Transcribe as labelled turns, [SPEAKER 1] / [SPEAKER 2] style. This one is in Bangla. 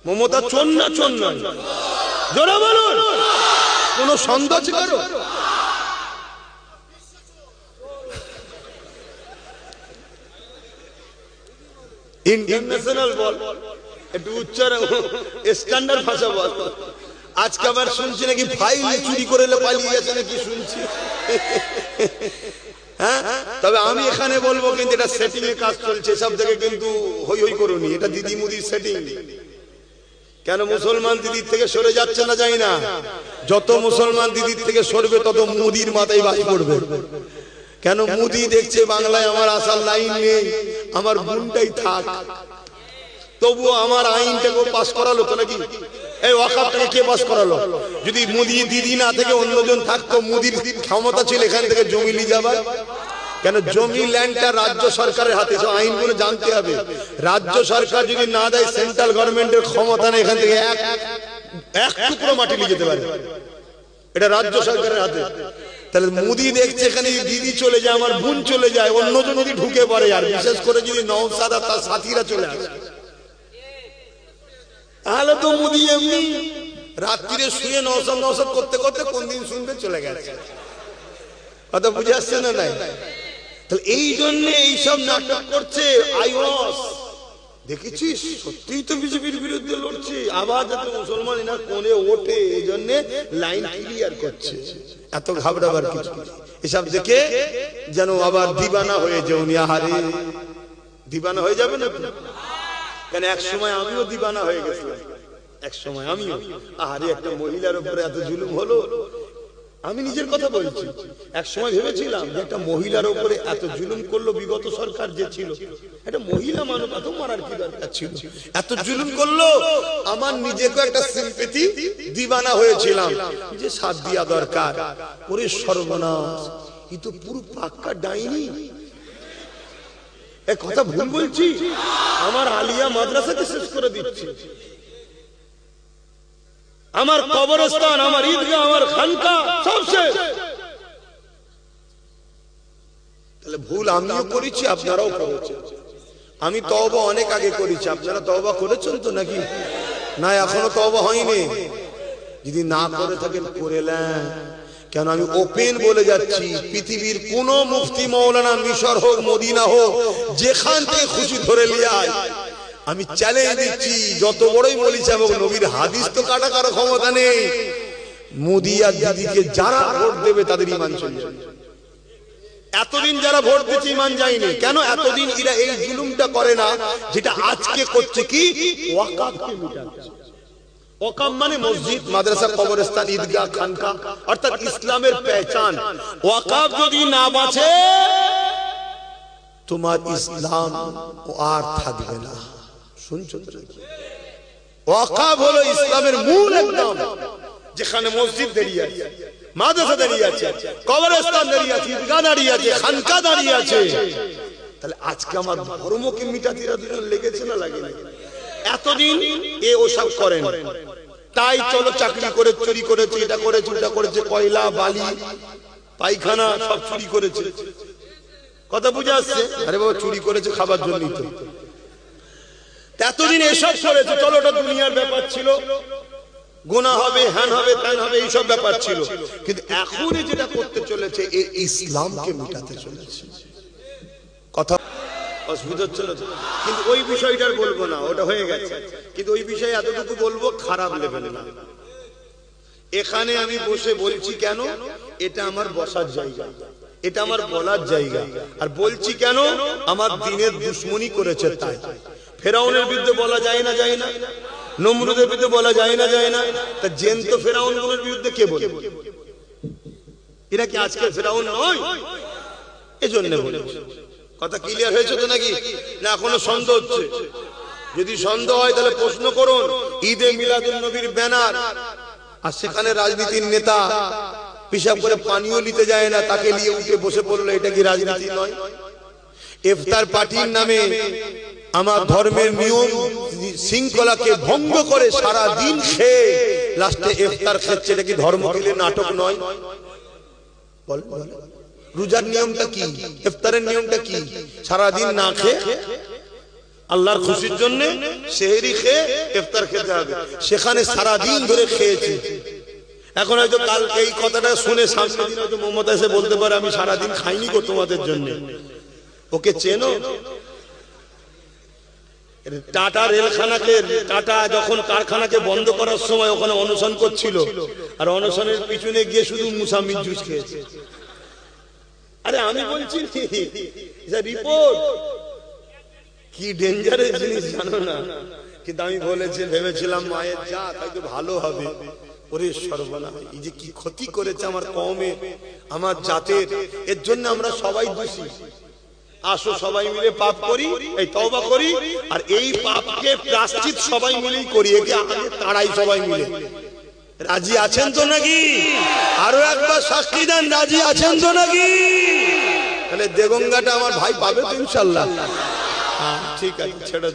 [SPEAKER 1] মমতা চোর না চোর নয়? জোরে বলুন, কোন সন্দেহ আছে কারো? ইন্টারন্যাশনাল বল, একটু উচ্চারণ স্ট্যান্ডার্ড ভাষা বল। আজকে আবার শুনছি নাকি ফাইল চুরি করে পালিয়ে গেছে নাকি শুনছি। হ্যাঁ, তবে আমি এখানে বলবো কিন্তু এটা সেটিং এ কাজ চলছে, সব থেকে কিন্তু হই হই করুনি, এটা দিদি মুদির সেটিং। কেন মুসলমান দিদির থেকে সরে যাচ্ছে না জানি না, যত মুসলমান দিদির থেকে সরবে তত মুদির মাথায় বাড়ি পড়বে। কেন মুদি দেখছে বাংলায় আমার আসার লাইন নেই, আমার বোনটাই থাক, তবুও আমার আইনটাকে পাস করালো তো নাকি? এই ওয়াকাফটাকে কে পাস করালো? যদি মুদি দিদি না থেকে অন্যজন থাকতো, মুদির ক্ষমতা ছিল এখান থেকে জমি নিয়ে যাবার। কেন জমি ল্যান্ডটা রাজ্য সরকারের হাতে, সব আইনগুলো জানতে হবে। রাজ্য সরকার যদি না দেয়, সেন্ট্রাল গভর্নমেন্টের ক্ষমতা নেই এখান থেকে এক টুকরো মাটি নিয়ে যেতে পারে, এটা রাজ্য সরকারের হাতে। তাহলে মুদি দেখছে এখানে দিদি চলে যায়, আমার বোন চলে যায়, অন্যজন যদি ঢুকে পড়ে, আর বিশেষ করে যদি নওশাদ আর তার সাথীরা চলে আসে, তাহলে তো মুদি এমনি রাত্রিরে শুয়ে নওশাদ নওশাদ করতে করতে কোন দিন শুনবে চলে গেছে। কথা বুঝে আসছে না? নাই? তাহলে এই জন্য এইসব নাটক করছে। আইওয়াস দেখেছিস, সত্যিই তো বিজেপির বিরুদ্ধে লড়ছে, আবার যাতে মুসলমান এনার কোণে ওঠে, এই জন্য লাইন ক্লিয়ার করছে। এত ঘাবড়াবার কিছু, এসব দেখে যেন আবার দিবানা হয়ে যাওনি। আহারে, দিবানা হয়ে যাবে না? কেন এক সময় আমিও দিবানা হয়ে গেছিলাম, এক সময় আমিও। আহারে, একটা মহিলার উপরে এত জুলুম হলো। আমি নিজের কথা বলছি, এক সময় ভেবেছিলাম যে একটা মহিলার উপরে এত জুলুম করলো বিগত সরকার যে ছিল, একটা মহিলা মানুষ এত মারার কি দরকার ছিল? এত জুলুম করলো, আমার নিজেকে একটা সিম্পেথি দিবানা হয়েছিলাম যে সাথ দিয়া দরকার। ওরে সর্বনাশ, এই তো পুরো পাক্কা ডাইনি। এক কথা ভুল বলছি? আমার আলিয়া মাদ্রাসাকে শেষ করে দিচ্ছে, আমার কবরস্থান, আমার ঈদগাহ, আমার খানকা সব শেষ। তাহলে ভুল আমিও করেছি, আপনারাও করেছেন। আমি তওবা অনেক আগে করেছি, আপনারা তওবা করেছেন তো নাকি? না, এখনো তওবা হয়নি। যদি না করে থাকেন করে নেন। কেন আমি ওপেন বলে যাচ্ছি, পৃথিবীর কোন মুফতি মাওলানা, মিশর হোক মদিনা হোক, যেখান থেকে খুশি ধরে নিয়ে আয়, আমি চ্যালেঞ্জ দিচ্ছি, যত বড়ই বলিস এবং নবীর হাদিস তো কাটা কারো ক্ষমতা নেই, মোদি আর দিদিকে যারা ভোট দেবে তাদের ঈমান চলে যাবে। এতদিন যারা ভোট দিচ্ছে ঈমান যায়নি কেন? এতদিন এরা এই জুলুমটা করে না যেটা আজকে করছে। কি? ওয়াকাফকে মিটাচ্ছে। ওয়াকাফ মানে মসজিদ, মাদ্রাসা, কবরস্থান, ঈদগাহ, খানকা, অর্থাৎ ইসলামের পেহচান। ওয়াকাফ যদি না বাঁচে, তোমার ইসলাম আর থাকবে না। শুনছো? ওয়াকাফ হলো ইসলামের মূল একদম, যেখানে মসজিদ দাঁড়িয়ে আছে, মাদ্রাসা দাঁড়িয়ে আছে, কবরস্থান দাঁড়িয়ে আছে, ঈদগাহ দাঁড়িয়ে আছে, খানকা দাঁড়িয়ে আছে। তাহলে আজকে আমার ধর্মকে মিটাতে দুজন লেগেছে না লাগে না? এতদিন এ ওসব করেন, তাই চলো চাকরি করে চুরি করেছে, এটা করেছে, ওটা করেছে, কয়লা, বালি, পায়খানা সব চুরি করেছে। কথা বুঝে আসছে? আরে বাবা, চুরি করেছে খাবার জন্যই তো। এতদিন এসব করেছে, চলো ওটা দুনিয়ার ব্যাপার ছিল, গুনাহ হবে, হ্যান হবে, ত্যান হবে, এইসব ব্যাপার ছিল। কিন্তু এখন যেটা করতে চলেছে, এই ইসলামকে মিটাতে চলেছে। কথা অসুবিধা হচ্ছিল, কিন্তু ওই বিষয়টার বলবো না, ওটা হয়ে গেছে। কিন্তু ওই বিষয়ে এতটুকু বলবো, খারাপ লেভেলে না। এখানে আমি বসে বলছি কেন? এটা আমার বসার জায়গা, এটা আমার বলার জায়গা। আর বলছি কেন? আমার দিনের দুশ্মনী করেছে তাই। ফেরাউনের বিরুদ্ধে বলা যায় না, যায় না? নমরুদের বিরুদ্ধে বলা যায় না, যায় না? তা জ্যান্ত ফেরাউনগুলোর বিরুদ্ধে কে বলে? এরা কি আজকে ফেরাউন নয়? এজন্য বলে। কথা ক্লিয়ার হয়েছে তো নাকি? না এখনো সন্দেহ হচ্ছে? যদি সন্দেহ হয় তাহলে প্রশ্ন করুন। ঈদে মিলাদুন নবীর ব্যানার, আর সেখানে রাজনীতির নেতা পিশাব করে পানিও নিতে যায় না, তাকে নিয়ে উঠে বসে পড়লো, এটা কি রাজনীতি নয়? ইফতার পার্টির নামে আমার ধর্মের নিয়ম শৃঙ্খলাকে ভঙ্গ করে সারা দিন খেয়ে লাস্টে ইফতার খাচ্ছে, এটা কি ধর্ম কিলে নাটক নয়? বল, রোজার নিয়মটা কি? ইফতারের নিয়মটা কি? সারা দিন না খেয়ে আল্লাহর খুশির জন্য সেহরি খেয়ে ইফতার খেতে হবে। সেখানে সারা দিন ধরে খেয়েছি। এখন হয়তো কাল এই কথাটা শুনে সামনের দিন হয়তো মমতা এসে বলতে পারে আমি সারা দিন খাইনি গো তোমাদের জন্য। ওকে চেনো? টাটা রেলখানাকে, টাটা যখন কারখানাকে বন্ধ করার সময় ওখানে অনশন করছিল, আর অনশনের পিছনে গিয়ে শুধু মুসাম্মির জুস খেয়েছে। আরে আমি বলছি রিপোর্ট, কি ডেঞ্জারাস জিনিস জানো না? কিন্তু আমি বলেছি, ভেবেছিলাম মায়ের যা তাই তো ভালো হবে। ওরে সর্বনাশ, এই যে কি ক্ষতি করেছে আমার কওমে, আমার জাতের। এর জন্য আমরা সবাই দোষী। আসো সবাই মিলে পাপ করি, এই তওবা করি, আর এই পাপকে প্রায়শ্চিত সবাই মিলেই করি। একে আগে তাড়াই সবাই মিলে। রাজি আছেন তো নাকি? আরো একবার শাস্তি দেন, রাজি আছেন তো নাকি? তাহলে দেগঙ্গাটা আমার ভাই পাবে তো ইনশাআল্লাহ। ঠিক আছে, ছেড়ে